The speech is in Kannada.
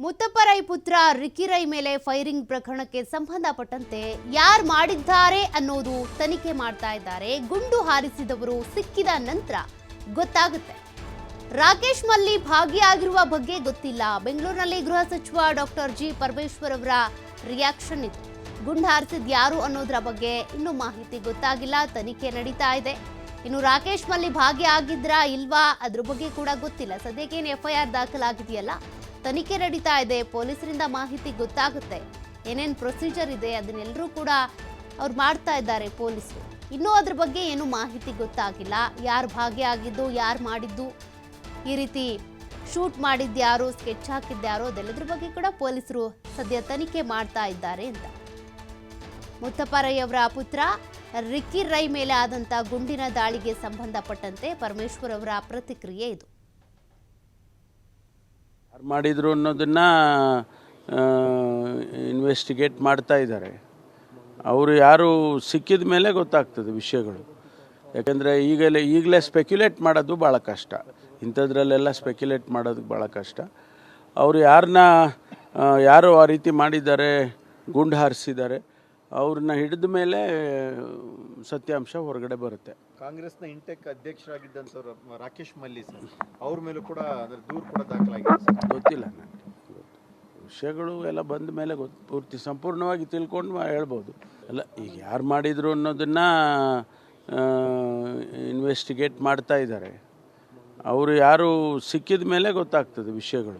ಮುತ್ತಪ್ಪರೈ ಪುತ್ರ ರಿಕ್ಕಿ ರೈ ಮೇಲೆ ಫೈರಿಂಗ್ ಪ್ರಕರಣಕ್ಕೆ ಸಂಬಂಧಪಟ್ಟಂತೆ ಯಾರು ಮಾಡಿದ್ದಾರೆ ಅನ್ನೋದು ತನಿಖೆ ಮಾಡ್ತಾ ಇದ್ದಾರೆ. ಗುಂಡು ಹಾರಿಸಿದವರು ಸಿಕ್ಕಿದ ನಂತರ ಗೊತ್ತಾಗುತ್ತೆ. ರಾಕೇಶ್ ಮಲ್ಲಿ ಭಾಗಿಯಾಗಿರುವ ಬಗ್ಗೆ ಗೊತ್ತಿಲ್ಲ. ಬೆಂಗಳೂರಿನಲ್ಲಿ ಗೃಹ ಸಚಿವ ಡಾಕ್ಟರ್ ಜಿ ಪರಮೇಶ್ವರ್ ಅವರ ರಿಯಾಕ್ಷನ್ ಇದು. ಗುಂಡು ಹಾರಿಸಿದ ಯಾರು ಅನ್ನೋದರ ಬಗ್ಗೆ ಇನ್ನೂ ಮಾಹಿತಿ ಗೊತ್ತಾಗಿಲ್ಲ. ತನಿಖೆ ನಡೀತಾ ಇದೆ. ಇನ್ನು ರಾಕೇಶ್ ಮಲ್ಲಿ ಭಾಗಿಯಾಗಿದ್ರಾ ಇಲ್ವಾ ಅದ್ರ ಬಗ್ಗೆ ಕೂಡ ಗೊತ್ತಿಲ್ಲ. ಸದ್ಯಕ್ಕೆ ಏನು FIR ದಾಖಲಾಗಿದೆಯಲ್ಲ, ತನಿಖೆ ನಡೀತಾ ಇದೆ. ಪೊಲೀಸರಿಂದ ಮಾಹಿತಿ ಗೊತ್ತಾಗುತ್ತೆ. ಏನೇನು ಪ್ರೊಸೀಜರ್ ಇದೆ ಅದನ್ನೆಲ್ಲರೂ ಕೂಡ ಅವ್ರು ಮಾಡ್ತಾ ಇದ್ದಾರೆ ಪೊಲೀಸರು. ಇನ್ನೂ ಅದ್ರ ಬಗ್ಗೆ ಏನು ಮಾಹಿತಿ ಗೊತ್ತಾಗಿಲ್ಲ. ಯಾರು ಭಾಗಿಯಾಗಿದ್ದು, ಯಾರು ಮಾಡಿದ್ದು, ಈ ರೀತಿ ಶೂಟ್ ಮಾಡಿದ್ಯಾರು, ಸ್ಕೆಚ್ ಹಾಕಿದ್ಯಾರೋ ಅದೆಲ್ಲದ್ರ ಬಗ್ಗೆ ಕೂಡ ಪೊಲೀಸರು ಸದ್ಯ ತನಿಖೆ ಮಾಡ್ತಾ ಇದ್ದಾರೆ ಅಂತ. ಮುತ್ತಪ್ಪರೈ ಅವರ ಪುತ್ರ ರಿಕ್ಕಿ ರೈ ಮೇಲೆ ಆದಂಥ ಗುಂಡಿನ ದಾಳಿಗೆ ಸಂಬಂಧಪಟ್ಟಂತೆ ಪರಮೇಶ್ವರ್ ಅವರ ಪ್ರತಿಕ್ರಿಯೆ ಇದು. ಯಾರು ಮಾಡಿದ್ರು ಅನ್ನೋದನ್ನ ಇನ್ವೆಸ್ಟಿಗೇಟ್ ಮಾಡ್ತಾ ಇದ್ದಾರೆ. ಅವರು ಯಾರು ಸಿಕ್ಕಿದ ಮೇಲೆ ಗೊತ್ತಾಗ್ತದೆ ವಿಷಯಗಳು. ಯಾಕೆಂದರೆ ಈಗಲೇ ಸ್ಪೆಕ್ಯುಲೇಟ್ ಮಾಡೋದು ಭಾಳ ಕಷ್ಟ. ಇಂಥದ್ರಲ್ಲೆಲ್ಲ ಸ್ಪೆಕ್ಯುಲೇಟ್ ಮಾಡೋದು ಭಾಳ ಕಷ್ಟ. ಅವರು ಯಾರು ಆ ರೀತಿ ಮಾಡಿದ್ದಾರೆ, ಗುಂಡು ಹಾರಿಸಿದ್ದಾರೆ, ಅವ್ರನ್ನ ಹಿಡಿದ ಮೇಲೆ ಸತ್ಯಾಂಶ ಹೊರಗಡೆ ಬರುತ್ತೆ. ಕಾಂಗ್ರೆಸ್ನ ಇಂಟೆಕ್ ಅಧ್ಯಕ್ಷರಾಗಿದ್ದಂಥವ್ರು ರಾಕೇಶ್ ಮಲ್ಲಿ ಸರ್, ಅವ್ರ ಮೇಲೂ ಕೂಡ ದೂರು ಕೂಡ ದಾಖಲಾಗಿದೆ. ಗೊತ್ತಿಲ್ಲ ನನಗೆ. ವಿಷಯಗಳು ಎಲ್ಲ ಬಂದ ಮೇಲೆ ಪೂರ್ತಿ ಸಂಪೂರ್ಣವಾಗಿ ತಿಳ್ಕೊಂಡು ಹೇಳ್ಬೋದು. ಅಲ್ಲ, ಈಗ ಯಾರು ಮಾಡಿದರು ಅನ್ನೋದನ್ನು ಇನ್ವೆಸ್ಟಿಗೇಟ್ ಮಾಡ್ತಾ ಇದ್ದಾರೆ. ಅವರು ಯಾರು ಸಿಕ್ಕಿದ ಮೇಲೆ ಗೊತ್ತಾಗ್ತದೆ ವಿಷಯಗಳು.